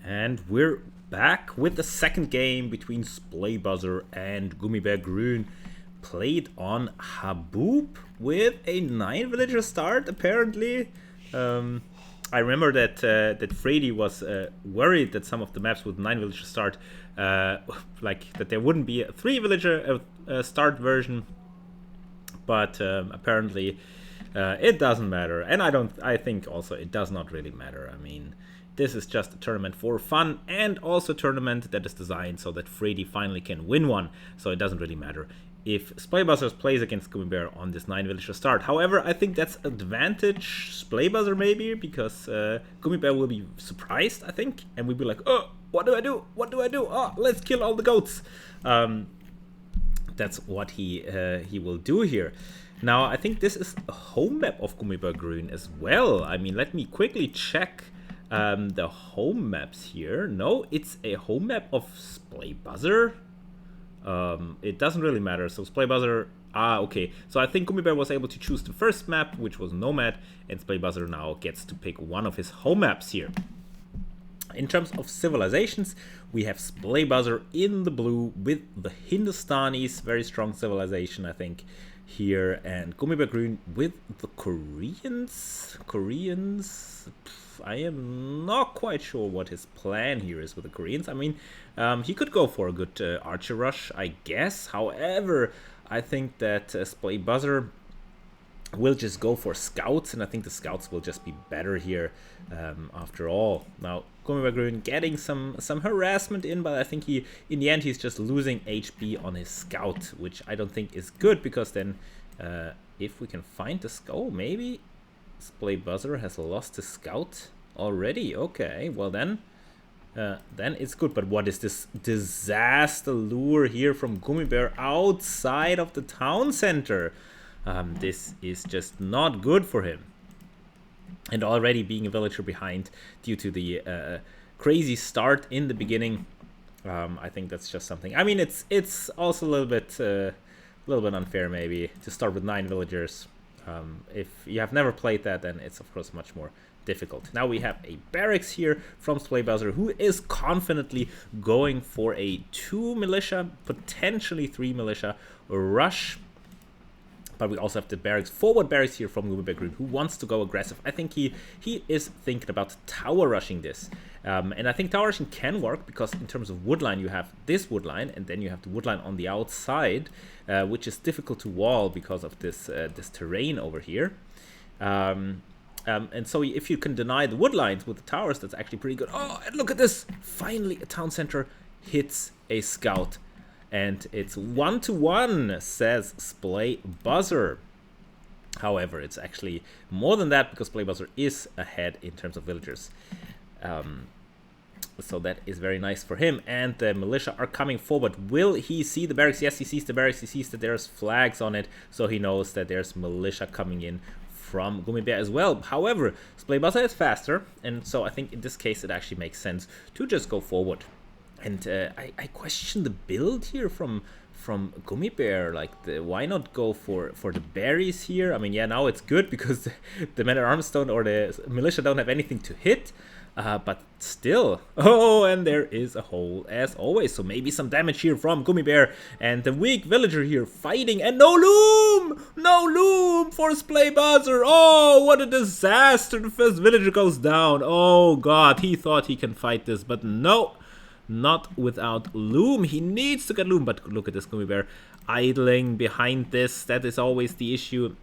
And we're back with the second game between Splaybuzzer and Gummibär Grün, played on Haboob with a 9 villager start, apparently. I remember that Freddy was worried that some of the maps with 9 villager start, like that there wouldn't be a 3 villager start version, but apparently it doesn't matter, and I think also it does not really matter. I mean, this is just a tournament for fun, and also a tournament that is designed so that Freddy finally can win one, so it doesn't really matter if Splaybuzzer plays against Gummibär on this 9 villager start. However, I think that's advantage Splaybuzzer maybe, because Gummibär will be surprised, I think, and we'll be like, oh, what do I do? What do I do? Oh, let's kill all the goats. That's what he will do here. Now, I think this is a home map of Gummibär Grün as well. I mean, let me quickly check the home maps here. No, it's a home map of Splaybuzzer. It doesn't really matter. So Splaybuzzer, okay. So I think Gummibär was able to choose the first map, which was Nomad, and Splaybuzzer now gets to pick one of his home maps here. In terms of civilizations, we have Splaybuzzer in the blue with the Hindustanis, very strong civilization, I think, here, and Gummibär Grün with the Koreans. I am not quite sure what his plan here is with the Koreans. I mean, he could go for a good archer rush, I guess. However, I think that Splaybuzzer will just go for scouts, and I think the scouts will just be better here after all. Now, Gummibär Grün getting some harassment in, but I think in the end he's just losing HP on his scout, which I don't think is good, because then if we can find the skull, maybe Splaybuzzer has lost his scout already. Okay, well then it's good. But what is this disaster lure here from Gummibär outside of the town center? This is just not good for him. And already being a villager behind due to the crazy start in the beginning, I think that's just something. I mean, it's also a little bit unfair maybe to start with 9 villagers. If you have never played that, then it's of course much more difficult. Now we have a barracks here from Splaybuzzer, who is confidently going for a 2 militia, potentially 3 militia rush. But we also have the barracks, forward barracks here from Gummibär Grün, who wants to go aggressive. I think he is thinking about tower rushing this. And I think tower rushing can work, because in terms of woodline, you have this woodline, and then you have the woodline on the outside, which is difficult to wall because of this terrain over here. And so if you can deny the woodlines with the towers, that's actually pretty good. Oh, and look at this! Finally, a town center hits a scout. And it's 1-1, says Splaybuzzer. However, it's actually more than that, because Splaybuzzer is ahead in terms of villagers. So that is very nice for him. And the militia are coming forward. Will he see the barracks? Yes, he sees the barracks. He sees that there's flags on it. So he knows that there's militia coming in from Gummibär as well. However, Splaybuzzer is faster. And so I think in this case it actually makes sense to just go forward. And I question the build here from Gummibär. Like, why not go for the berries here? I mean, yeah, now it's good because the men-at-arms don't, or the militia don't have anything to hit. But still. Oh, and there is a hole as always. So maybe some damage here from Gummibär. And the weak villager here fighting. And no loom! No loom for Splaybuzzer. Oh, what a disaster. The first villager goes down. Oh, God. He thought he can fight this, but no. Not without loom. He needs to get loom. But look at this Gummibär idling behind this. That is always the issue.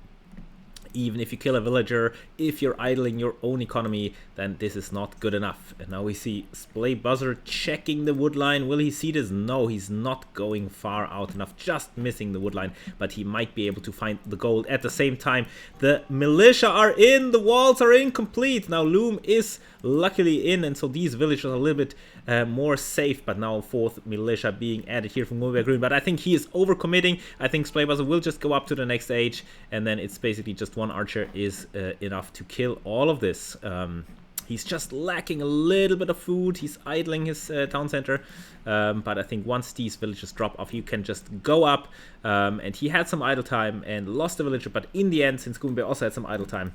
Even if you kill a villager, if you're idling your own economy, then this is not good enough. And now we see Splaybuzzer checking the woodline. Will he see this? No, he's not going far out enough, just missing the woodline. But he might be able to find the gold at the same time. The militia are in, the walls are incomplete. Now loom is luckily in, and so these villagers are a little bit more safe. But now 4th militia being added here from Gummibär Grün. But I think he is overcommitting. I think Splaybuzzer will just go up to the next stage, and then it's basically just one archer is enough to kill all of this. He's just lacking a little bit of food. He's idling his town center. But I think once these villagers drop off, you can just go up. And he had some idle time and lost the villager. But in the end, since Gummibär also had some idle time,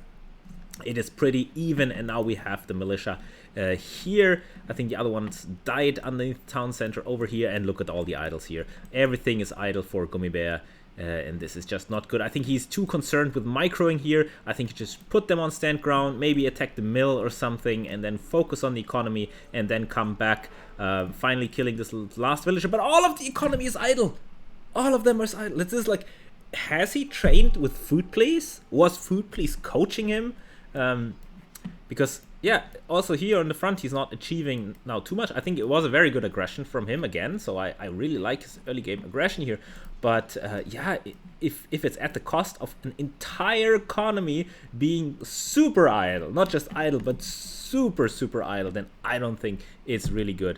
it is pretty even, and now we have the militia here. I think the other ones died underneath the town center over here, and look at all the idols here. Everything is idle for Gummibär, and this is just not good. I think he's too concerned with microing here. I think you just put them on stand ground, maybe attack the mill or something, and then focus on the economy, and then come back, finally killing this last villager. But all of the economy is idle. All of them are idle. It's just like, has he trained with Food Please? Was Food Please coaching him? Because yeah, also here on the front he's not achieving now too much. I think it was a very good aggression from him again, so I really like his early game aggression here. But yeah, if it's at the cost of an entire economy being super idle, not just idle but super idle, then I don't think it's really good.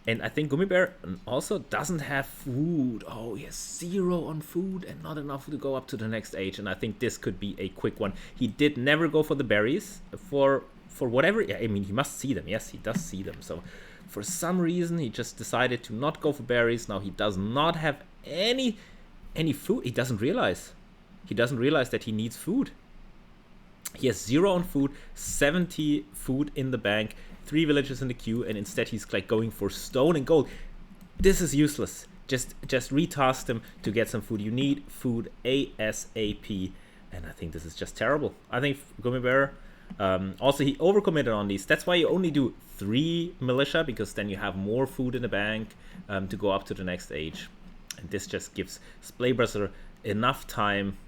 And I think Gummibär also doesn't have food. Oh, he has 0 on food and not enough to go up to the next age. And I think this could be a quick one. He did never go for the berries for whatever. Yeah, I mean, he must see them. Yes, he does see them. So for some reason, he just decided to not go for berries. Now he does not have any food. He doesn't realize. He doesn't realize that he needs food. He has 0 on food, 70 food in the bank, 3 villages in the queue, and instead he's like going for stone and gold. This is useless. Just retask him to get some food. You need food ASAP, and I think this is just terrible. I think Gummibär, also he overcommitted on these. That's why you only do 3 militia, because then you have more food in the bank to go up to the next age, and this just gives Splaybuster enough time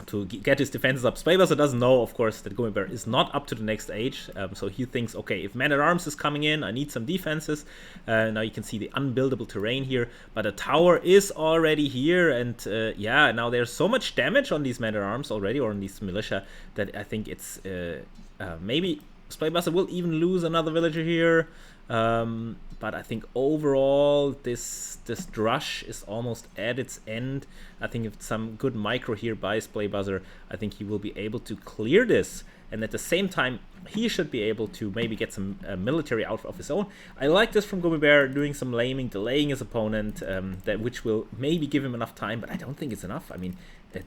to get his defenses up. Splaybuster doesn't know, of course, that Gummibär is not up to the next age, so he thinks, okay, if Man-at-Arms is coming in, I need some defenses. Now you can see the unbuildable terrain here, but a tower is already here, and yeah, now there's so much damage on these Man-at-Arms already, or on these militia, that I think it's maybe Splaybuster will even lose another villager here. But I think overall this drush is almost at its end. I think if some good micro here by Splaybuster, I think he will be able to clear this, and at the same time he should be able to maybe get some military out of his own. I like this from Gummibär, doing some laming, delaying his opponent, which will maybe give him enough time, but I don't think it's enough. I mean,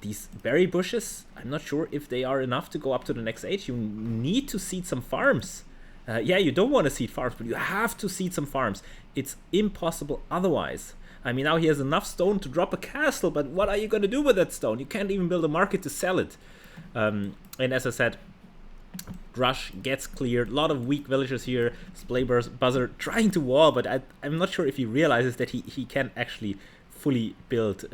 these berry bushes, I'm not sure if they are enough to go up to the next age. You need to seed some farms. Yeah, you don't want to seed farms, but you have to seed some farms. It's impossible otherwise. I mean, now he has enough stone to drop a castle, but what are you going to do with that stone? You can't even build a market to sell it. And as I said, Drush gets cleared. A lot of weak villagers here. Splaybuster trying to wall, but I'm not sure if he realizes that he can't actually fully build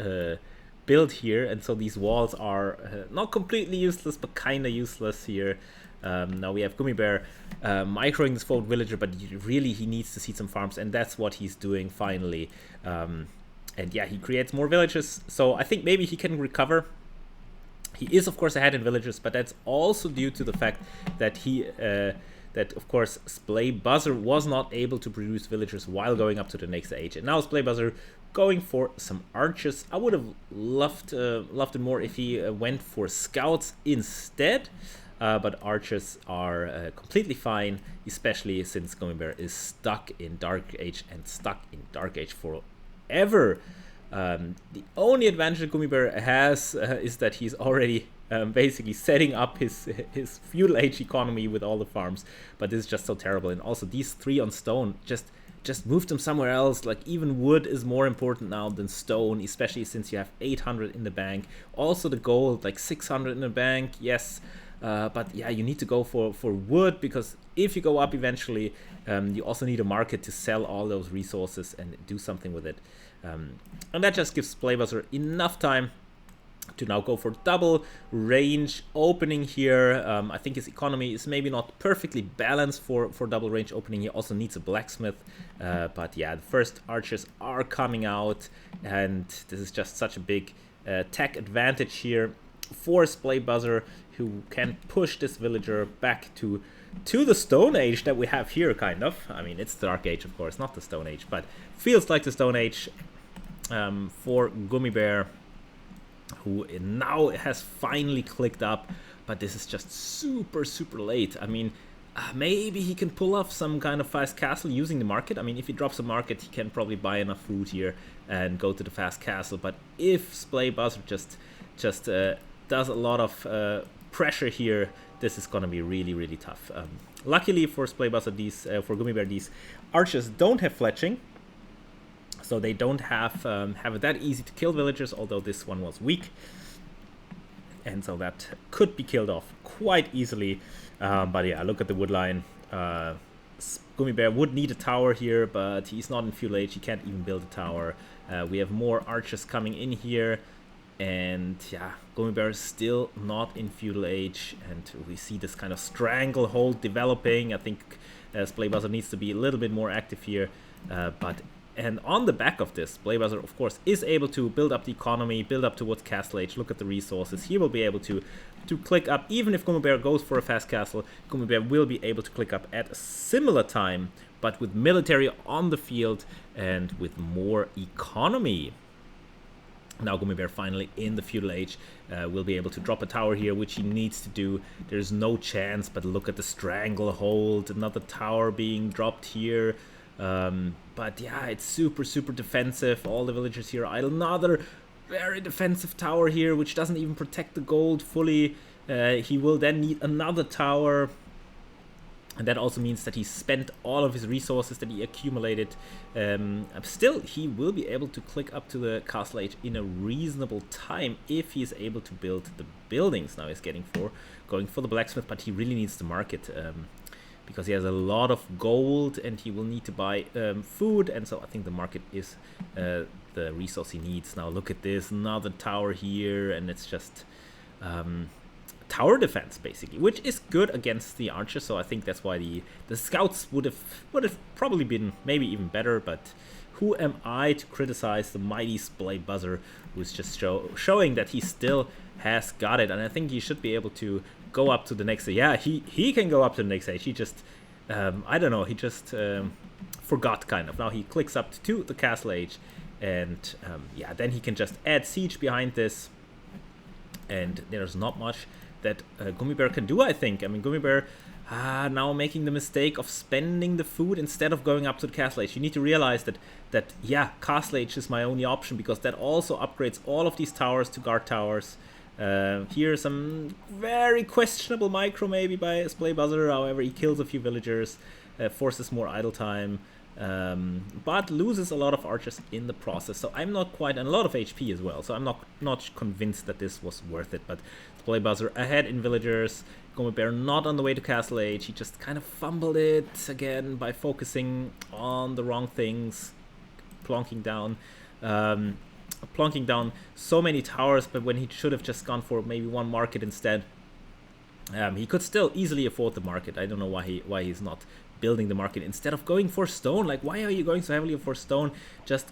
here. And so these walls are not completely useless, but kind of useless here. Now we have Gummibär microing this forward villager, but really he needs to seed some farms, and that's what he's doing finally. And yeah, he creates more villages, so I think maybe he can recover. He is of course ahead in villages, but that's also due to the fact that that of course Splaybuster was not able to produce villagers while going up to the next age, and now Splaybuster going for some archers. I would have loved it more if he went for scouts instead. But archers are completely fine, especially since Gummibär is stuck in Dark Age and stuck in Dark Age forever. The only advantage that Gummibär has is that he's already basically setting up his feudal age economy with all the farms, but this is just so terrible. And also these 3 on stone, just move them somewhere else. Like, even wood is more important now than stone, especially since you have 800 in the bank. Also the gold, like 600 in the bank, yes. But yeah, you need to go for wood, because if you go up eventually, you also need a market to sell all those resources and do something with it. And that just gives Splaybuster enough time to now go for double range opening here. I think his economy is maybe not perfectly balanced for double range opening. He also needs a blacksmith. But yeah, the first archers are coming out, and this is just such a big tech advantage here for Splaybuster, who can push this villager back to the Stone Age that we have here, kind of. I mean, it's the Dark Age, of course, not the Stone Age, but feels like the Stone Age for Gummibär, who now has finally clicked up, but this is just super late. I mean, maybe he can pull off some kind of fast castle using the market. I mean, if he drops a market, he can probably buy enough food here and go to the fast castle. But if Splaybuster just does a lot of pressure here, this is gonna be really, really tough. Luckily for Splaybuzzer, for Gummy Bear, these archers don't have fletching, so they don't have it that easy to kill villagers, although this one was weak. And so that could be killed off quite easily. But yeah, look at the wood line. Gummy Bear would need a tower here, but he's not in feudal age. He can't even build a tower. We have more archers coming in here. And yeah, Gummy Bear is still not in feudal age. And we see this kind of stranglehold developing. I think Splaybuzzer needs to be a little bit more active here. And on the back of this, Splaybuzzer, of course, is able to build up the economy, build up towards Castle Age. Look at the resources. He will be able to click up. Even if Gummy Bear goes for a fast castle, Gummy Bear will be able to click up at a similar time, but with military on the field and with more economy. Now Gummy Bear finally in the feudal age will be able to drop a tower here, which he needs to do. There's no chance, but look at the stranglehold. Another tower being dropped here. But yeah, it's super, super defensive. All the villagers here idle. Another very defensive tower here, which doesn't even protect the gold fully. He will then need another tower. And that also means that he spent all of his resources that he accumulated. Still, he will be able to click up to the Castle Age in a reasonable time if he is able to build the buildings. Now he's going for the blacksmith, but he really needs to market. Because he has a lot of gold and he will need to buy food, and so I think the market is the resource he needs. Now look at this, another tower here, and it's just tower defense basically, which is good against the archers. So I think that's why the scouts would have probably been maybe even better. But who am I to criticize the mighty Splaybuzzer, who's just showing that he still has got it, and I think he should be able to go up to the next age. Yeah, he can go up to the next age. He just I don't know, he just forgot kind of. Now he clicks up to the Castle Age, and yeah, then he can just add siege behind this, and there's not much that Gummy Bear can do, I think. I mean, Gummy Bear now making the mistake of spending the food instead of going up to the Castle Age. You need to realize that yeah, Castle Age is my only option, because that also upgrades all of these towers to guard towers. Here some very questionable micro maybe by Splaybuzzer. However, he kills a few villagers, forces more idle time, but loses a lot of archers in the process. So I'm not quite, and a lot of HP as well. So I'm not convinced that this was worth it. But Splaybuzzer ahead in villagers. Gummy Bear not on the way to Castle Age. He just kind of fumbled it again by focusing on the wrong things, plonking down so many towers, but when he should have just gone for maybe one market instead. He could still easily afford the market. I don't know why he's not building the market instead of going for stone. Like, why are you going so heavily for stone? Just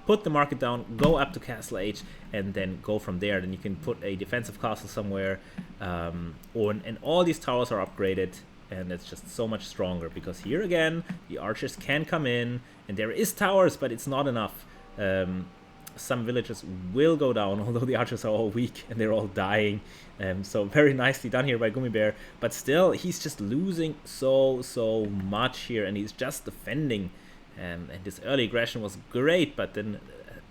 put the market down, go up to Castle Age, and then go from there. Then you can put a defensive castle somewhere, and all these towers are upgraded, and it's just so much stronger, because here again the archers can come in, and there is towers, but it's not enough. Some villagers will go down, although the archers are all weak and they're all dying. So very nicely done here by Gummy Bear, but still he's just losing so much here, and he's just defending. And this early aggression was great, but then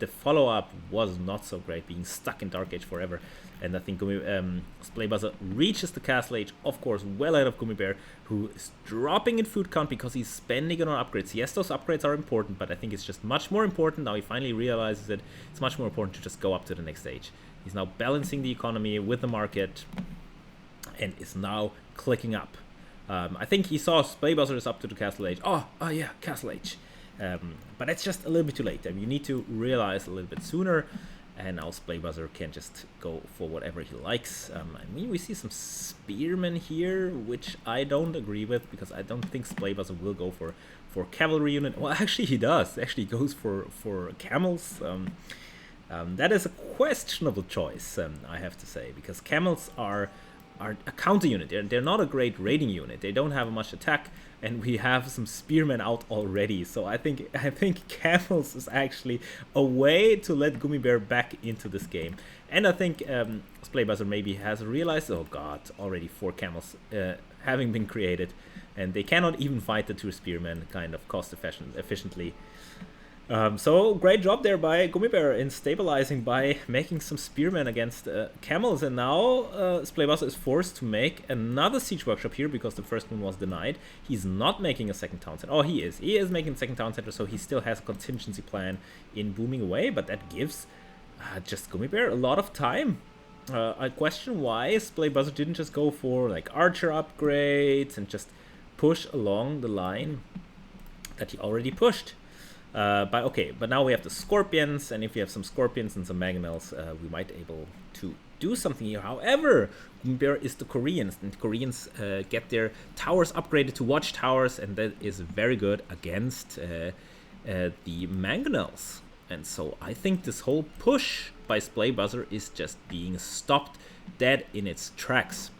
the follow-up was not so great, being stuck in Dark Age forever. And I think Splaybuzzer reaches the Castle Age, of course, well ahead of Gummy Bear, who is dropping in food count because he's spending it on upgrades. Yes, those upgrades are important, but I think it's just much more important. Now he finally realizes that it's much more important to just go up to the next stage. He's now balancing the economy with the market and is now clicking up. I think he saw Splaybuzzer is up to the Castle Age. Oh yeah, Castle Age. But it's just a little bit too late. I mean, you need to realize a little bit sooner. And now Splaybuzzer can just go for whatever he likes. I mean, we see some spearmen here, which I don't agree with, because I don't think Splaybuzzer will go for cavalry unit. Well, actually he does. Actually he goes for camels. That is a questionable choice, I have to say, because camels are a counter unit. They're not a great raiding unit. They don't have much attack, and we have some spearmen out already. So I think camels is actually a way to let Gummy Bear back into this game. And I think Splaybuzzer maybe has realized, oh god, already 4 camels having been created, and they cannot even fight the 2 spearmen kind of cost efficiently. So great job there by Gummibär in stabilizing by making some spearmen against camels, and now Splaybuster is forced to make another siege workshop here because the first one was denied. He's not making a second town center. Oh, he is making a second town center, so he still has a contingency plan in booming away, but that gives just Gummibär a lot of time. I question why Splaybuster didn't just go for like archer upgrades and just push along the line that he already pushed. But now we have the Scorpions, and if we have some Scorpions and some Mangonels, we might be able to do something here. However, Gummibär is the Koreans, and Koreans get their towers upgraded to watchtowers, and that is very good against the Mangonels. And so I think this whole push by Splaybuster is just being stopped dead in its tracks.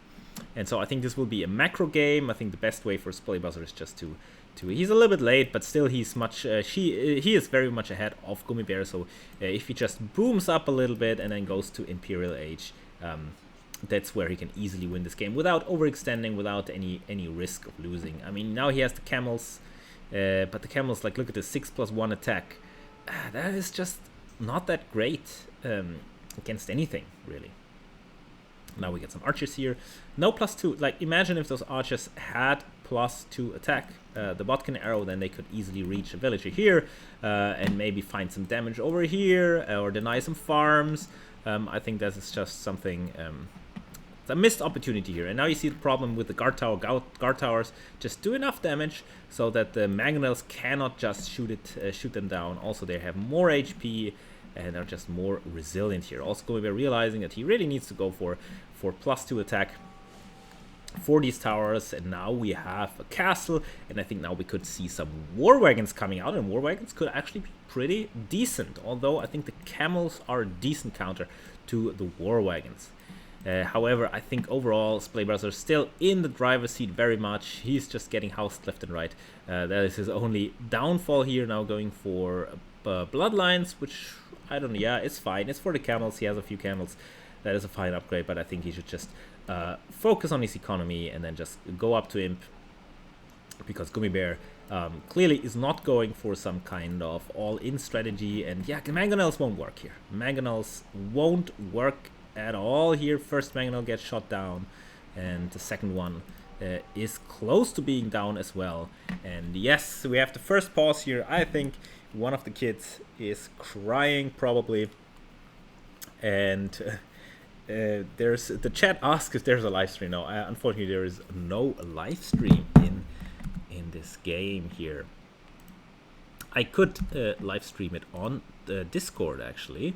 And so I think this will be a macro game. I think the best way for Splaybuster is just to he's a little bit late, but still he's much he is very much ahead of Gummibär. So if he just booms up a little bit and then goes to Imperial Age, that's where he can easily win this game without overextending, without any risk of losing. I mean, now he has the camels, but the camels, like, look at this 6+1 attack. That is just not that great against anything, really. Now we get some archers here. No +2. Like, imagine if those archers had +2 attack. The Botkin arrow, then they could easily reach a villager here and maybe find some damage over here or deny some farms. I think that is just something... it's a missed opportunity here. And now you see the problem with the guard towers. Just do enough damage so that the Mangonels cannot just shoot them down. Also, they have more HP and are just more resilient here. Also, Gummibär realizing that he really needs to go for +2 attack for these towers, and now we have a castle, and I think now we could see some war wagons coming out, and war wagons could actually be pretty decent, although I think the camels are a decent counter to the war wagons. However, I think overall Splaybuster is still in the driver's seat very much. He's just getting housed left and right. That is his only downfall here, now going for bloodlines, which I don't know, yeah, it's fine. It's for the camels. He has a few camels. That is a fine upgrade, but I think he should just focus on his economy and then just go up to Imp, because Gummibär clearly is not going for some kind of all-in strategy, and yeah, Mangonels won't work here. Mangonels won't work at all here. First Mangonel gets shot down, and the second one is close to being down as well. And yes, we have the first pause here. I think one of the kids is crying probably, and there's the chat asks if there's a live stream. No, unfortunately there is no live stream in this game here. I could live stream it on the Discord actually,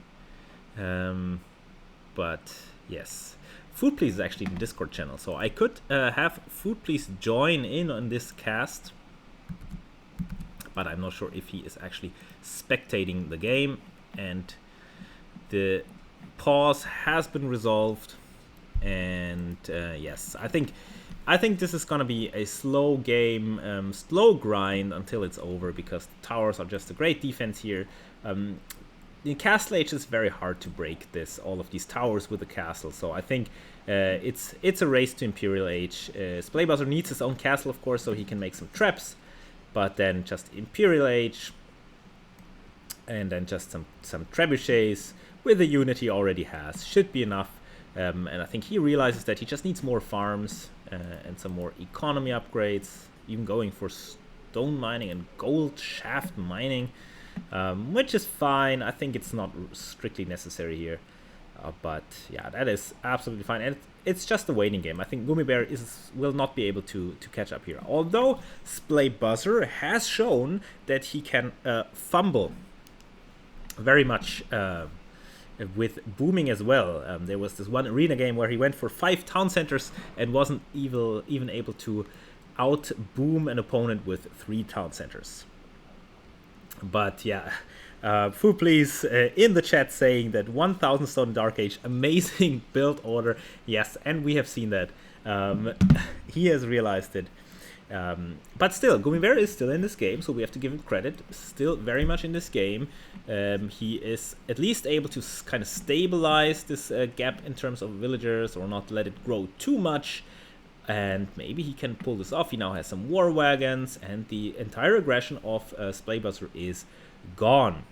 but yes, Food Please is actually the Discord channel, so I could have Food Please join in on this cast, but I'm not sure if he is actually spectating the game. And the pause has been resolved, and yes, I think this is gonna be a slow game, slow grind until it's over, because the towers are just a great defense here. In Castle Age, it's very hard to break all of these towers with the castle, so I think it's a race to Imperial Age. Splaybuster needs his own castle, of course, so he can make some traps, but then just Imperial Age, and then just some trebuchets with the unit he already has should be enough. And I think he realizes that he just needs more farms and some more economy upgrades, even going for stone mining and gold shaft mining, which is fine. I think it's not strictly necessary here, but yeah, that is absolutely fine. And it's just a waiting game. I think Gummibär will not be able to catch up here, although Splaybuster has shown that he can fumble very much with booming as well. There was this one arena game where he went for 5 town centers and wasn't even able to out boom an opponent with 3 town centers. But yeah, Food Please in the chat saying that 1000 Stone Dark Age, amazing build order. Yes, and we have seen that. He has realized it. But still, Gummibär is still in this game, so we have to give him credit. Still very much in this game. He is at least able to kind of stabilize this gap in terms of villagers, or not let it grow too much. And maybe he can pull this off. He now has some war wagons, and the entire aggression of Splaybuster is gone.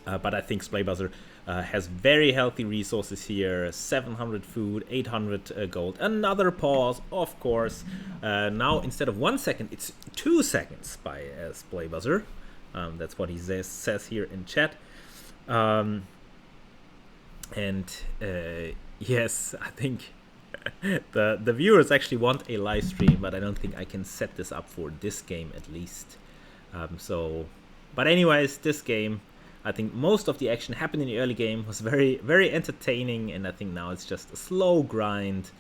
But I think Splaybuzzer has very healthy resources here. 700 food, 800 gold, another pause, of course. Now instead of 1 second, it's 2 seconds by Splaybuzzer. That's what he says here in chat. Yes, I think the viewers actually want a live stream, but I don't think I can set this up for this game at least. But anyways, this game, I think most of the action happened in the early game, was very, very entertaining, and I think now it's just a slow grind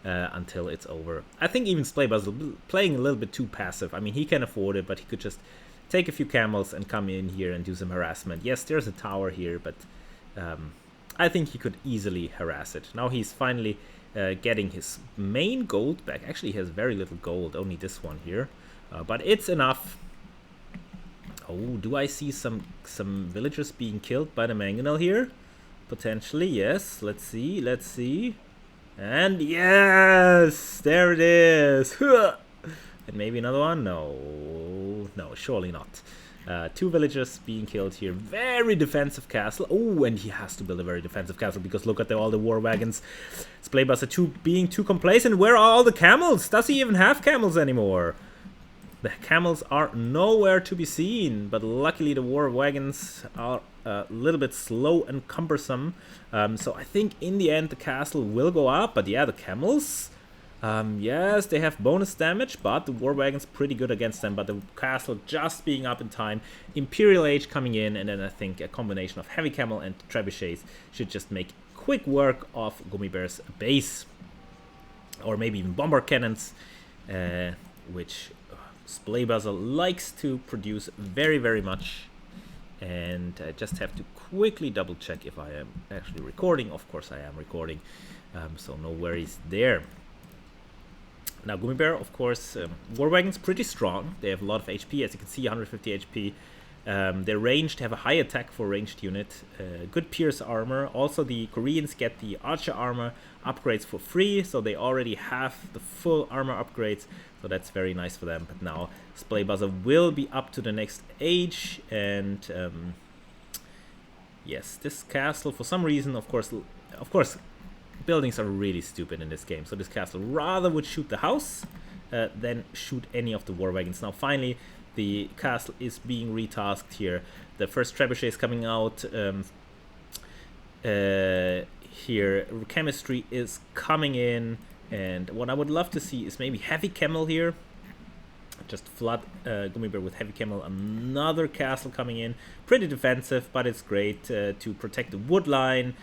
until it's over. I think even Splaybuzzer playing a little bit too passive. I mean, he can afford it, but he could just take a few camels and come in here and do some harassment. Yes, there's a tower here, but I think he could easily harass it. Now he's finally getting his main gold back. Actually, he has very little gold, only this one here, but it's enough. Oh, do I see some villagers being killed by the mangonel here? Potentially, yes. Let's see. And yes! There it is! And maybe another one? No, surely not. 2 villagers being killed here. Very defensive castle. Oh, and he has to build a very defensive castle because look at all the war wagons. Splaybuzzer being too complacent. Where are all the camels? Does he even have camels anymore? The camels are nowhere to be seen, but luckily the war wagons are a little bit slow and cumbersome. So I think in the end the castle will go up, but yeah, the camels, yes, they have bonus damage, but the war wagon's pretty good against them. But the castle just being up in time, Imperial Age coming in, and then I think a combination of heavy camel and trebuchets should just make quick work of Gummibär's base, or maybe even bomber cannons, which Splaybuzzer likes to produce very, very much. And I just have to quickly double check if I am actually recording. Of course I am recording, so no worries there. Now Gummibär, of course, war wagon's pretty strong. They have a lot of HP, as you can see, 150 HP. They're ranged, have a high attack for ranged unit, good pierce armor. Also the Koreans get the archer armor upgrades for free, so they already have the full armor upgrades, so that's very nice for them. But now Splaybuzzer will be up to the next age, and yes, this castle, for some reason, of course, buildings are really stupid in this game, so this castle rather would shoot the house than shoot any of the war wagons. Now finally the castle is being retasked here. The first trebuchet is coming out. Here chemistry is coming in, and what I would love to see is maybe heavy camel here. Just flood Gummibär with heavy camel. Another castle coming in, pretty defensive, but it's great to protect the wood line.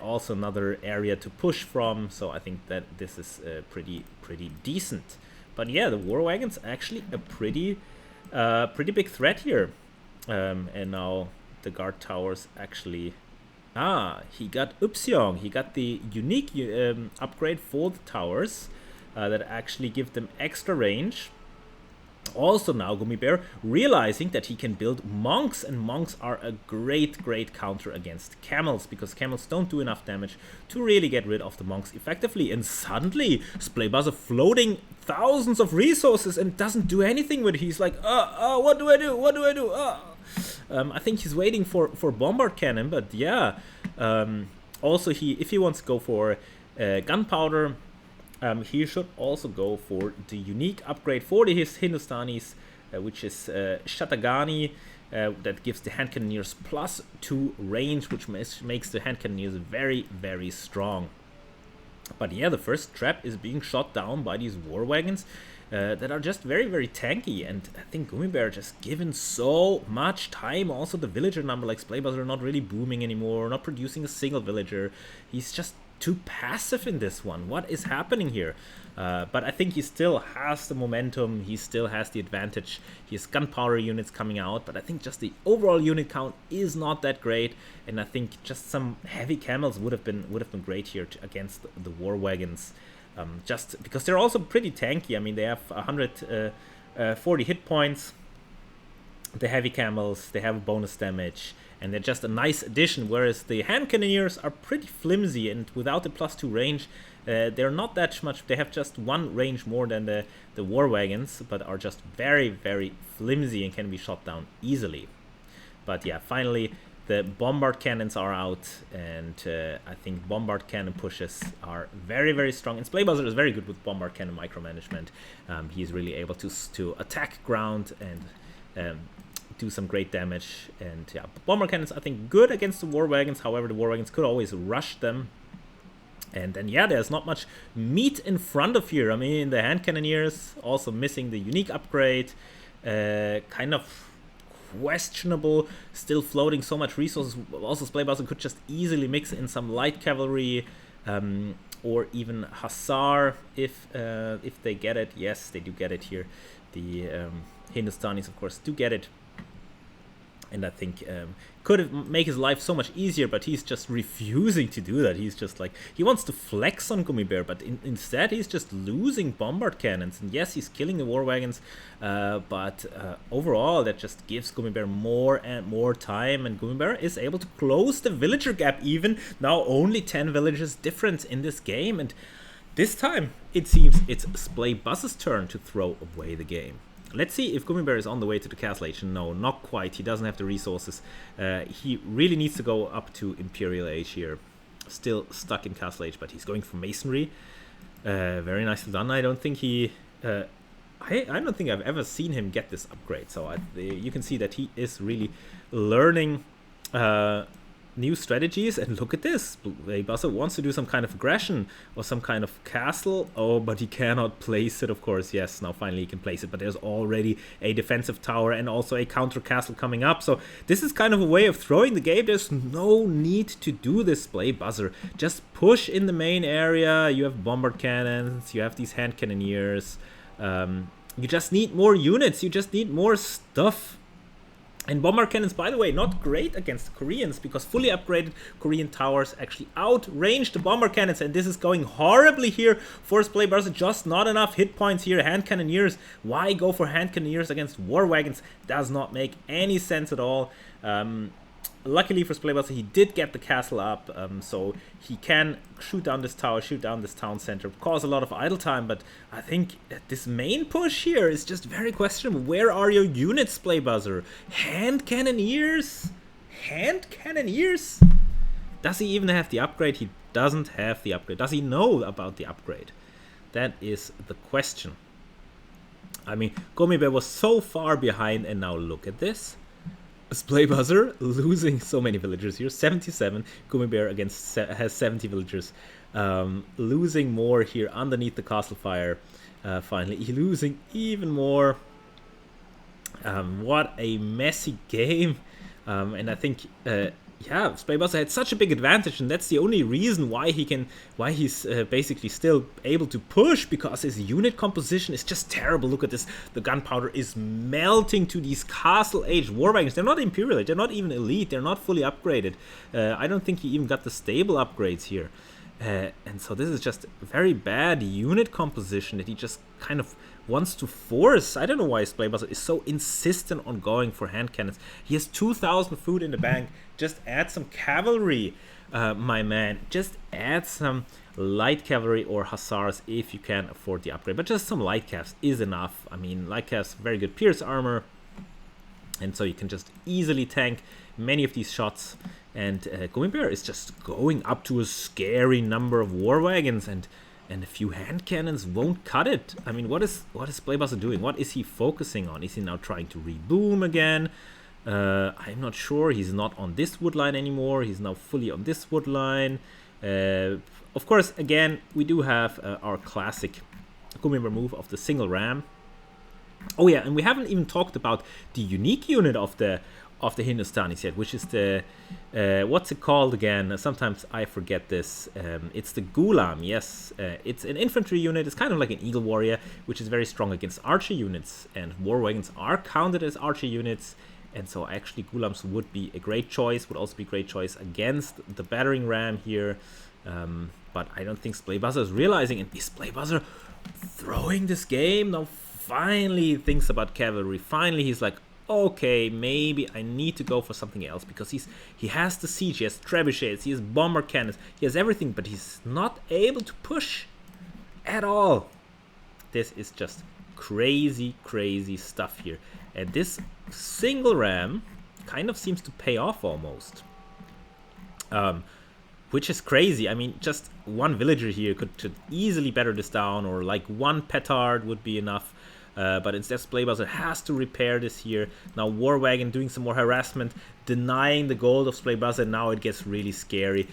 Also another area to push from, so I think that this is pretty decent. But yeah, the war wagon's actually a pretty big threat here. And now the guard towers actually... he got Upseong. He got the unique upgrade for the towers that actually give them extra range. Also now Gummibär realizing that he can build monks, and monks are a great counter against camels, because camels don't do enough damage to really get rid of the monks effectively. And suddenly Splaybuzzer floating thousands of resources and doesn't do anything with it. He's like, what do I do? I think he's waiting for bombard cannon, but yeah. Also if he wants to go for gunpowder, he should also go for the unique upgrade for the Hindustanis, which is Shatagani, that gives the hand cannoneers +2 range, which makes the hand cannoneers very strong. But yeah, the first trap is being shot down by these war wagons that are just very tanky, and I think Gummibär just given so much time. Also the villager number, like Splaybuzzer, are not really booming anymore, not producing a single villager. He's just too passive in this one. What is happening here? But I think he still has the momentum. He still has the advantage. He has gunpowder units coming out, but I think just the overall unit count is not that great. And I think just some heavy camels would have been great here against the war wagons. Just because they're also pretty tanky. I mean, they have 140 hit points. The heavy camels, they have bonus damage, and they're just a nice addition, whereas the hand cannoneers are pretty flimsy, and without the +2 range, they're not that much. They have just 1 range more than the war wagons, but are just very flimsy and can be shot down easily. But yeah, finally the bombard cannons are out, and I think bombard cannon pushes are very, very strong. And Splaybuzzard is very good with bombard cannon micromanagement. He's really able to attack ground and do some great damage. And yeah, bombard cannons I think good against the war wagons. However, the war wagons could always rush them. And then yeah, there's not much meat in front of here. I mean, the hand cannoneers also missing the unique upgrade. Kind of questionable, still floating so much resources. Also, Splaybuzzard could just easily mix in some light cavalry or even Hussar if they get it. Yes, they do get it here. The Hindustanis, of course, do get it. And I think could have make his life so much easier, but he's just refusing to do that. He's just like, he wants to flex on Gummy Bear, but instead he's just losing bombard cannons. And yes, he's killing the war wagons, but overall that just gives Gummy Bear more and more time, and Gummy Bear is able to close the villager gap even. Now only 10 villagers difference in this game, and this time it seems it's Splaybuzz's turn to throw away the game. Let's see if Gummy Bear is on the way to the Castle Age. No, not quite. He doesn't have the resources. He really needs to go up to Imperial Age here. Still stuck in Castle Age, but he's going for Masonry. Very nicely done. I don't think he... I don't think I've ever seen him get this upgrade. So you can see that he is really learning new strategies. And look at this. Splaybuzzard wants to do some kind of aggression or some kind of castle. Oh, but he cannot place it, of course. Yes, now finally he can place it. But there's already a defensive tower and also a counter castle coming up. So this is kind of a way of throwing the game. There's no need to do this, Splaybuzzard. Just push in the main area. You have bombard cannons. You have these hand cannoneers. You just need more units. You just need more stuff. And bombard cannons, by the way, not great against the Koreans, because fully upgraded Korean towers actually outrange the bombard cannons, and this is going horribly here for Splaybuzzard. Just not enough hit points here. Hand cannoneers, why go for hand cannoneers against war wagons? Does not make any sense at all. Luckily for Splaybuzzard, he did get the castle up, so he can shoot down this tower, shoot down this town center, cause a lot of idle time, but I think this main push here is just very questionable. Where are your units, Splaybuzzard? Hand cannoneers? Hand cannoneers? Does he even have the upgrade? He doesn't have the upgrade. Does he know about the upgrade? That is the question. I mean, Gummy Bear was so far behind, and now look at this. Splaybuzzard losing so many villagers here, 77. Gummy Bear has 70 villagers, losing more here underneath the castle fire. Finally, he losing even more. What a messy game, and I think yeah, Splaybuzzard had such a big advantage, and that's the only reason why he's basically still able to push, because his unit composition is just terrible. Look at this, the gunpowder is melting to these Castle Age war wagons. They're not Imperial Age, they're not even elite, they're not fully upgraded. I don't think he even got the stable upgrades here. And so this is just very bad unit composition that he just kind of wants to force. I don't know why Splaybuzzard is so insistent on going for hand cannons. He has 2,000 food in the bank. Just add some cavalry, my man. Just add some light cavalry or hussars if you can afford the upgrade. But just some light cavs is enough. I mean, light cavs, very good pierce armor. And so you can just easily tank many of these shots. And Gummy Bear is just going up to a scary number of war wagons, and a few hand cannons won't cut it. I mean, what is Splaybuzzard doing? What is he focusing on? Is he now trying to reboom again? I'm not sure. He's not on this wood line anymore. He's now fully on this wood line. Of course, again, we do have our classic Gummy Bear move of the single ram. Oh yeah, and we haven't even talked about the unique unit of the Hindustanis yet, which is the what's it called again? Sometimes I forget this. It's the Ghulam. Yes, it's an infantry unit. It's kind of like an Eagle Warrior, which is very strong against archer units, and war wagons are counted as archer units. And so actually Ghulams would be a great choice, would also be a great choice against the battering ram here. But I don't think Splaybuzzard is realizing, and is Splaybuzzard throwing this game? Now finally he thinks about cavalry. Finally he's like, okay, maybe I need to go for something else, because he has the siege, he has trebuchets, he has bomber cannons, he has everything, but he's not able to push at all. This is just crazy stuff here. And this single ram kind of seems to pay off almost. Which is crazy. I mean, just one villager here could easily better this down, or like one petard would be enough. But instead, Spleybuzzer has to repair this here. Now, War Wagon doing some more harassment, denying the gold of Spleybuzzer. Now it gets really scary.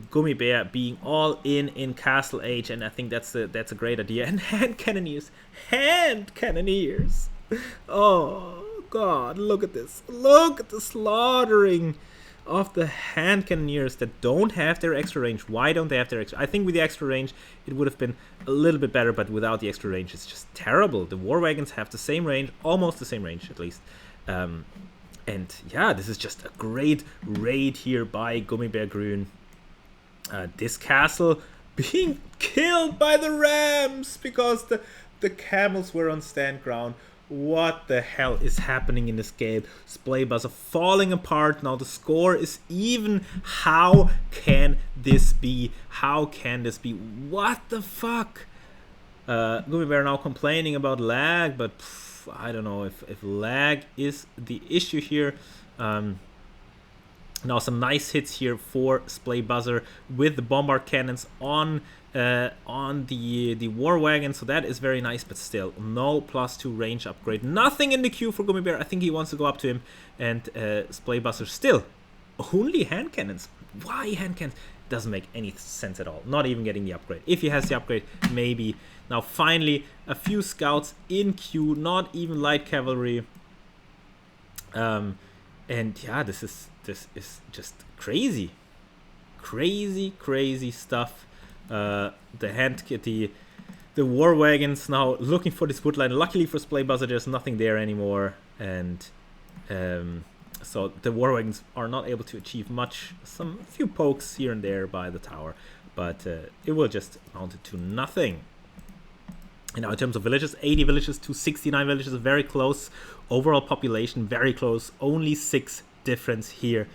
Gummy Bear being all in Castle Age, and I think that's a great idea. And hand cannoneers, oh God, look at this! Look at the slaughtering of the hand cannoneers that don't have their extra range. Why don't they have their extra? I think with the extra range it would have been a little bit better, but without the extra range it's just terrible. The War Wagons have the same range, almost the same range at least. And yeah, this is just a great raid here by Gummy Bear Grün. This castle being killed by the rams because the camels were on stand ground. What the hell is happening in this game? Spleybuzzer falling apart. Now the score is even. How can this be? How can this be? What the fuck? Gummy Bear now complaining about lag, but I don't know if lag is the issue here. Now some nice hits here for Spleybuzzer with the bombard cannons on the War Wagon, so that is very nice, but still no +2 range upgrade. Nothing in the queue for Gummy Bear. I think he wants to go up to him, and Spleybuzzer still only hand cannons. Why hand cannons? Doesn't make any sense at all. Not even getting the upgrade. If he has the upgrade, maybe. Now finally a few scouts in queue, not even light cavalry. And yeah, this is just crazy stuff. The War Wagons now looking for this woodline. Luckily for Spleybuzzer, there's nothing there anymore, and so the War Wagons are not able to achieve much. Some few pokes here and there by the tower, but it will just amount to nothing. And now in terms of villages, 80 villages to 69 villages, very close. Overall population, very close. Only 6 difference here.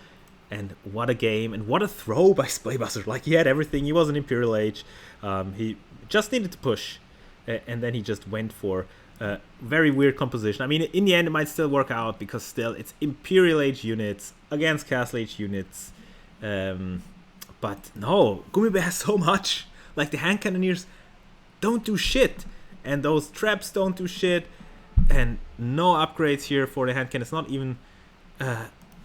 And what a game, and what a throw by Spleybuzzer. Like, he had everything. He was an Imperial Age. He just needed to push, and then he just went for a very weird composition. I mean, in the end, it might still work out, because still, it's Imperial Age units against Castle Age units. But no, Gummy Bear has so much. Like, the hand cannoneers don't do shit, and those traps don't do shit, and no upgrades here for the hand cannon. It's not even...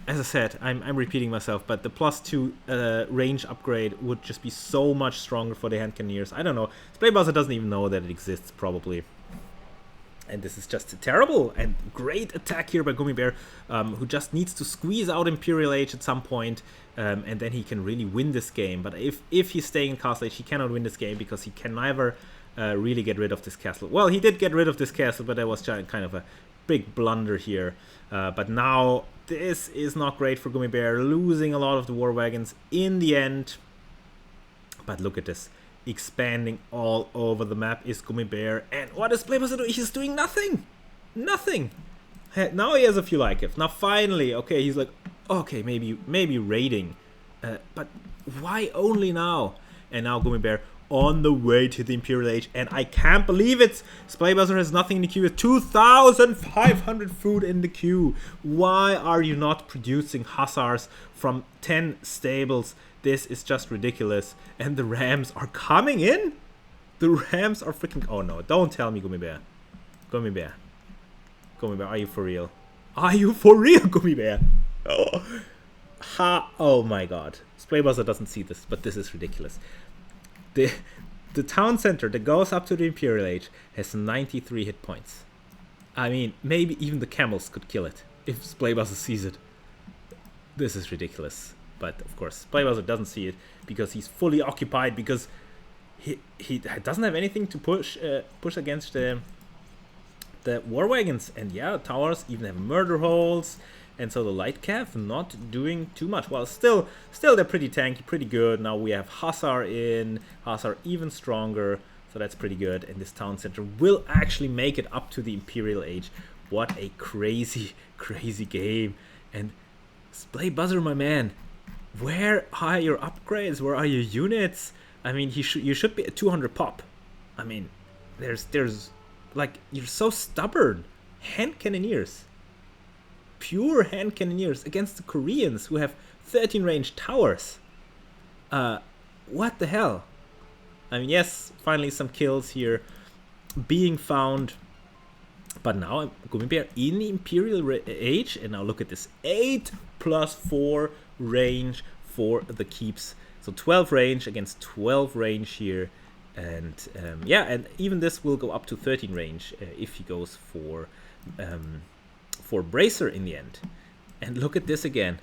as I said, I'm repeating myself, but the +2 range upgrade would just be so much stronger for the hand cannoneers. I don't know. Spleybuzzer doesn't even know that it exists, probably. And this is just terrible. And great attack here by Gummy Bear, who just needs to squeeze out Imperial Age at some point, and then he can really win this game. But if he's staying in Castle Age, he cannot win this game, because he can never really get rid of this castle. Well, he did get rid of this castle, but that was kind of a big blunder here. But now... this is not great for Gummy Bear, losing a lot of the War Wagons in the end. But look at this. Expanding all over the map is Gummy Bear. And what is Spleybuzzer doing? He's doing nothing. Nothing. Now he has a few like-ifs. Now finally, okay, he's like, okay, maybe raiding. But why only now? And now Gummy Bear on the way to the Imperial Age, and I can't believe it. Spleybuzzer has nothing in the queue with 2,500 food in the queue. Why are you not producing hussars from 10 stables? This is just ridiculous. And the rams are coming in? The rams are freaking... oh no, don't tell me, Gummy Bear. Gummy Bear. Gummy Bear, are you for real? Are you for real, Gummy Bear? Oh my god. Spleybuzzer doesn't see this, but this is ridiculous. The town center that goes up to the Imperial Age has 93 hit points. I mean, maybe even the camels could kill it if Spleybuzzer sees it. This is ridiculous. But of course, Spleybuzzer doesn't see it because he's fully occupied, because he doesn't have anything to push against the War Wagons. And yeah, towers even have murder holes. And so the light cav not doing too much. Well, still they're pretty tanky, pretty good. Now we have Hussar in. Hussar even stronger. So that's pretty good. And this town center will actually make it up to the Imperial Age. What a crazy, crazy game. And Spleybuzzer, my man, where are your upgrades? Where are your units? I mean, you should be at 200 pop. I mean, there's like, you're so stubborn. Hand cannoneers. pure hand cannoneers against the Koreans who have 13 range towers. What the hell? I mean, yes, finally some kills here being found. But now Gummy Bear in the Imperial Age, and now look at this, 8+4 range for the keeps. So 12 range against 12 range here. And yeah, and even this will go up to 13 range if he goes for Bracer in the end. And look at this again.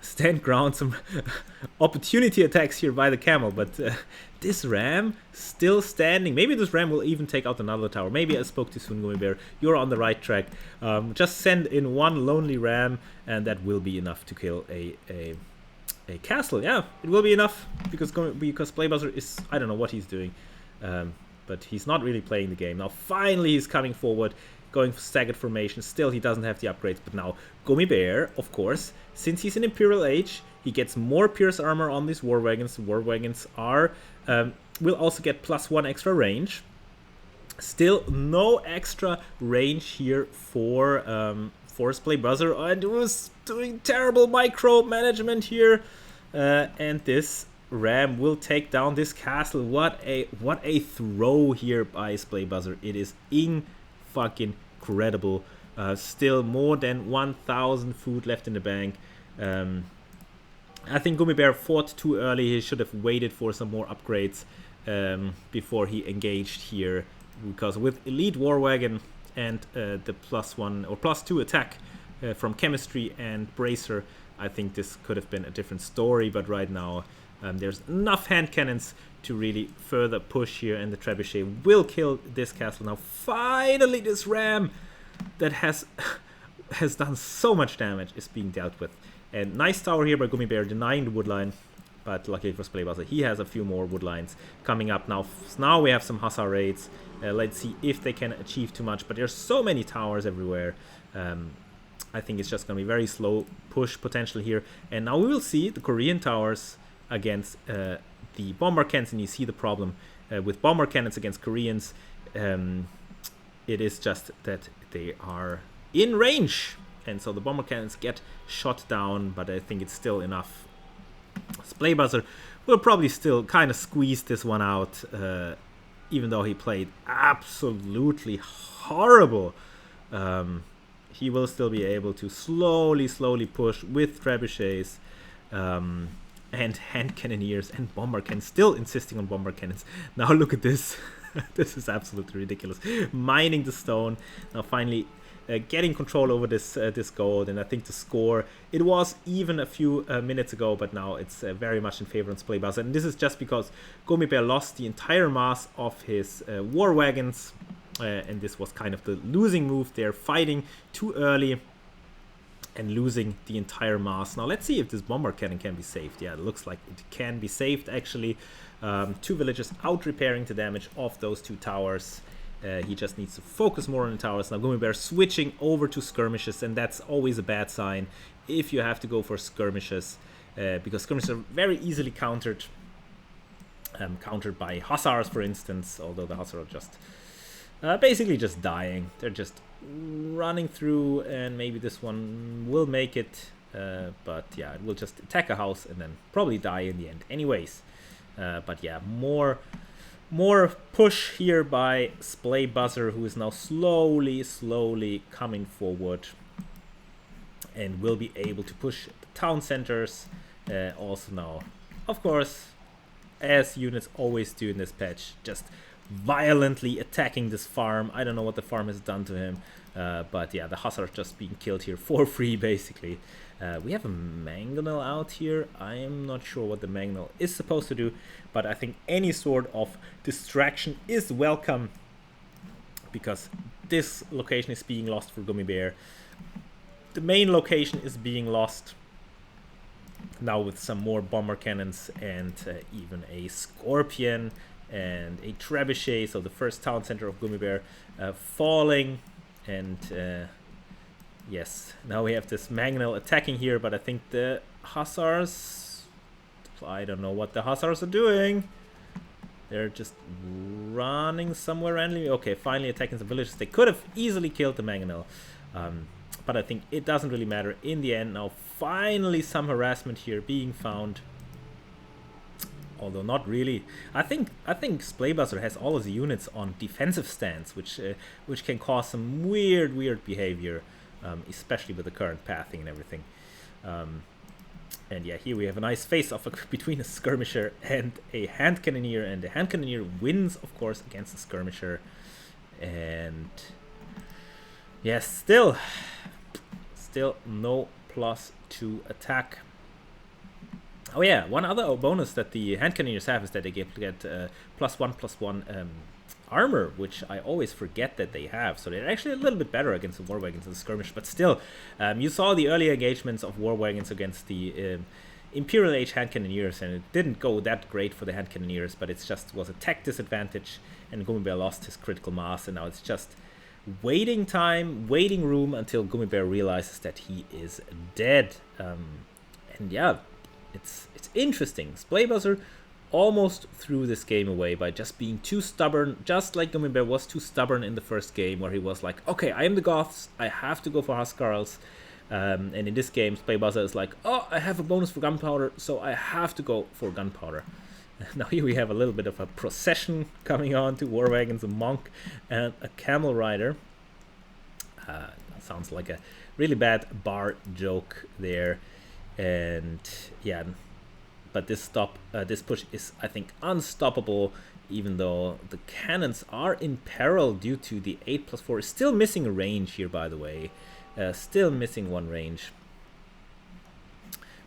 Stand ground, some opportunity attacks here by the camel, but this ram still standing. Maybe this ram will even take out another tower. Maybe I spoke too soon, Gummy Bear. You're on the right track. Just send in one lonely ram, and that will be enough to kill a castle. Yeah, it will be enough because Playbuzzer is, I don't know what he's doing, but he's not really playing the game. Now finally he's coming forward, going for staggered formation. Still he doesn't have the upgrades, but now Gummy Bear, of course, since he's in Imperial Age, he gets more Pierce armor on these War Wagons. War Wagons are will also get +1 extra range. Still no extra range here for Playbuzzer, and it was doing terrible micro management here. And this ram will take down this castle. What a throw here by Playbuzzer. It is fucking incredible. Still more than 1,000 food left in the bank. I think Gummy Bear fought too early. He should have waited for some more upgrades before he engaged here, because with Elite War Wagon and the +1 or +2 attack from Chemistry and Bracer, I think this could have been a different story. But right now there's enough hand cannons to really further push here, and the Trebuchet will kill this castle. Now finally this ram that has done so much damage is being dealt with. And nice tower here by Gummy Bear, denying the wood line, but luckily for Playbuzzer, he has a few more wood lines coming up now. Now we have some Hussar raids. Let's see if they can achieve too much, but there's so many towers everywhere. I think it's just going to be very slow push potential here. And now we will see the Korean towers against the bomber cannons, and you see the problem with bomber cannons against Koreans. It is just that they are in range, and so the bomber cannons get shot down, but I think it's still enough. Playbuzzer will probably still kind of squeeze this one out, even though he played absolutely horrible. He will still be able to slowly push with trebuchets and hand cannoneers and bomber cannons, still insisting on bomber cannons. Now look at this. This is absolutely ridiculous. Mining the stone. Now finally getting control over this gold, and I think the score, it was even a few minutes ago, but now it's very much in favor of Playbuzzer. And this is just because Gummy Bear lost the entire mass of his war wagons, and this was kind of the losing move. They're fighting too early and losing the entire mass. Now let's see if this bomber cannon can be saved. Yeah, it looks like it can be saved actually. 2 villagers out repairing the damage of those 2 towers. He just needs to focus more on the towers. Now Gummy Bear switching over to skirmishes, and that's always a bad sign if you have to go for skirmishes, because skirmishes are very easily countered by Hussars, for instance, although the Hussars are just basically just dying. They're just running through, and maybe this one will make it, but yeah, it will just attack a house and then probably die in the end anyways. But yeah, more push here by Playbuzzer, who is now slowly coming forward and will be able to push the town centers also now, of course, as units always do in this patch, just violently attacking this farm. I don't know what the farm has done to him, but yeah, the Hussars just being killed here for free basically. We have a Mangonel out here. I am not sure what the Mangonel is supposed to do, but I think any sort of distraction is welcome, because this location is being lost for Gummy Bear. The main location is being lost now with some more bomber cannons and even a Scorpion and a Trebuchet. So the first town center of Gummy Bear falling, and yes, now we have this Mangonel attacking here, but I think the Hussars, I don't know what the Hussars are doing. They're just running somewhere randomly. Okay, finally attacking the villages. They could have easily killed the Mangonel. But I think it doesn't really matter in the end. Now finally some harassment here being found. Although not really. I think Splaybuster has all of the units on defensive stance, which can cause some weird behavior, especially with the current pathing and everything. And yeah, here we have a nice face-off between a skirmisher and a hand cannoneer, and the hand cannoneer wins, of course, against the skirmisher. And yes, still no +2 attack. Oh yeah, one other bonus that the hand cannoneers have is that they get +1/+1 armor, which I always forget that they have. So they're actually a little bit better against the war wagons and the skirmish. But still, you saw the early engagements of war wagons against the Imperial Age hand cannoneers, and it didn't go that great for the hand cannoneers. But it just was a tech disadvantage, and Gummibear lost his critical mass, and now it's just waiting time, waiting room until Gummibear realizes that he is dead. And yeah, it's interesting. Splaybuster almost threw this game away by just being too stubborn, just like Gummibear was too stubborn in the first game, where he was like, okay, I am the Goths, I have to go for Huskarls. And in this game, Splaybuster is like, oh, I have a bonus for gunpowder, so I have to go for gunpowder. Now here we have a little bit of a procession coming on to war wagons, a monk and a camel rider. Sounds like a really bad bar joke there. And yeah, but this push is, I think, unstoppable, even though the cannons are in peril due to the 8+4 is still missing a range here, by the way. Still missing one range.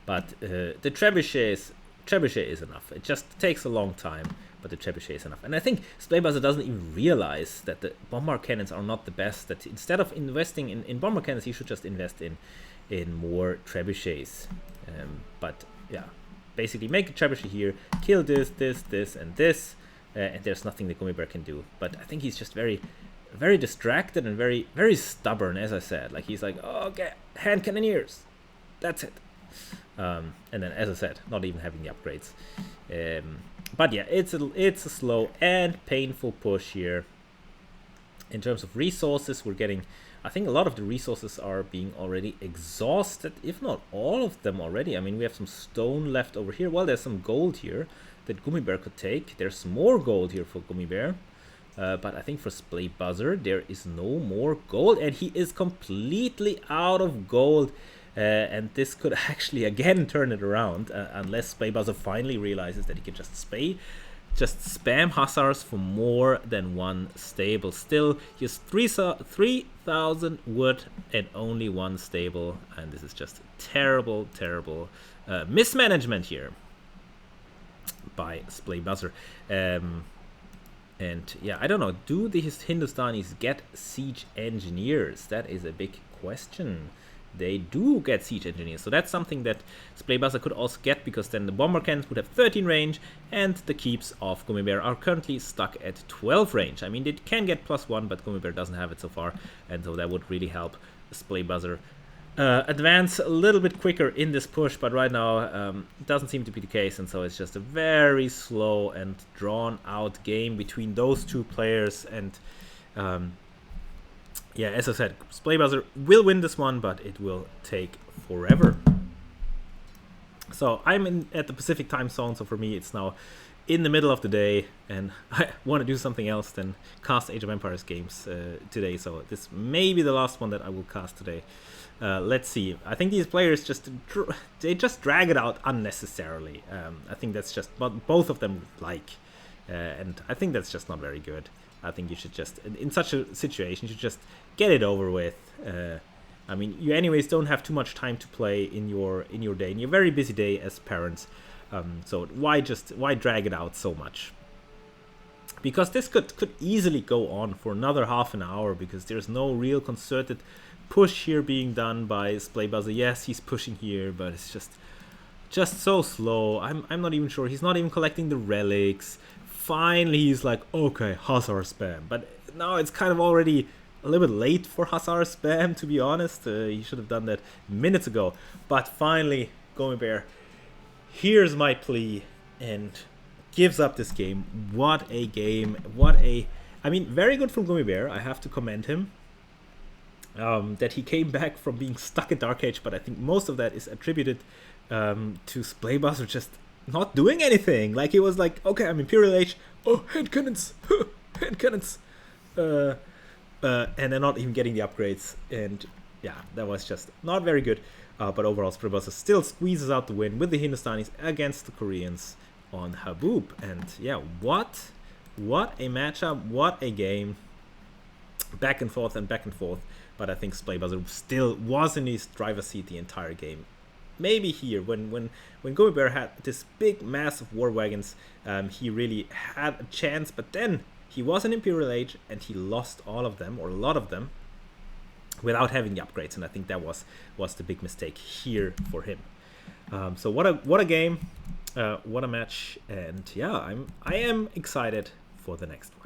But the trebuchet is enough. It just takes a long time, but the trebuchet is enough. And I think Splaybuster doesn't even realize that the bombard cannons are not the best, that instead of investing in bombard cannons, he should just invest in more trebuchets. But yeah, basically make a trebuchet here, kill this, and this, and there's nothing the Gummibear can do. But I think he's just very distracted and very stubborn, as I said. Like, he's like, oh, okay, hand cannoneers, that's it. And then, as I said, not even having the upgrades. But yeah, it's a slow and painful push here. In terms of resources, we're getting, I think a lot of the resources are being already exhausted, if not all of them already. I mean, we have some stone left over here. Well, there's some gold here that Gummibear could take. There's more gold here for Gummibear. But I think for Splaybuster, there is no more gold, and he is completely out of gold. And this could actually again turn it around, unless Splaybuster finally realizes that he can just spam Hussars for more than one stable. Still, he has 3,000 wood and only one stable, and this is just terrible mismanagement here by Splaybuster. And yeah, I don't know, do these Hindustanis get siege engineers? That is a big question. They do get siege engineers, so that's something that Splaybuster could also get, because then the bomber cannons would have 13 range, and the keeps of Gummibear are currently stuck at 12 range. I mean, they can get +1, but Gummibear doesn't have it so far, and so that would really help Splaybuster advance a little bit quicker in this push. But right now it doesn't seem to be the case, and so it's just a very slow and drawn out game between those two players. And yeah, as I said, Splaybuster will win this one, but it will take forever. So I'm at the Pacific time zone, so for me it's now in the middle of the day, and I want to do something else than cast Age of Empires games today. So this may be the last one that I will cast today. Let's see. I think these players just drag it out unnecessarily. I think that's just what both of them like, and I think that's just not very good. I think you should just, in such a situation, you should just get it over with. I mean, you anyways don't have too much time to play in your day, in your very busy day as parents. So why drag it out so much? Because this could easily go on for another half an hour, because there's no real concerted push here being done by Splaybuster. Yes, he's pushing here, but it's just so slow. I'm not even sure. He's not even collecting the relics. Finally, he's like, okay, Hussar spam. But now it's kind of already a little bit late for Hussar spam, to be honest. He should have done that minutes ago. But finally, Gummibear hears my plea and gives up this game. What a game. I mean, very good from Gummibear. I have to commend him. that he came back from being stuck in Dark Age, but I think most of that is attributed to Splaybuster just not doing anything. Like, he was like, okay, I'm Imperial Age, oh, hand cannons, hand cannons, and then not even getting the upgrades, and yeah, that was just not very good. But overall, Splaybuster still squeezes out the win with the Hindustanis against the Koreans on Haboob, and yeah, what a matchup, what a game, back and forth and back and forth. But I think Splaybuster still was in his driver's seat the entire game. Maybe here, when Gummy Bear had this big, massive war wagons, he really had a chance, but then he was an Imperial Age and he lost all of them, or a lot of them, without having the upgrades, and I think that was the big mistake here for him. So what a game, what a match, and yeah, I am excited for the next one.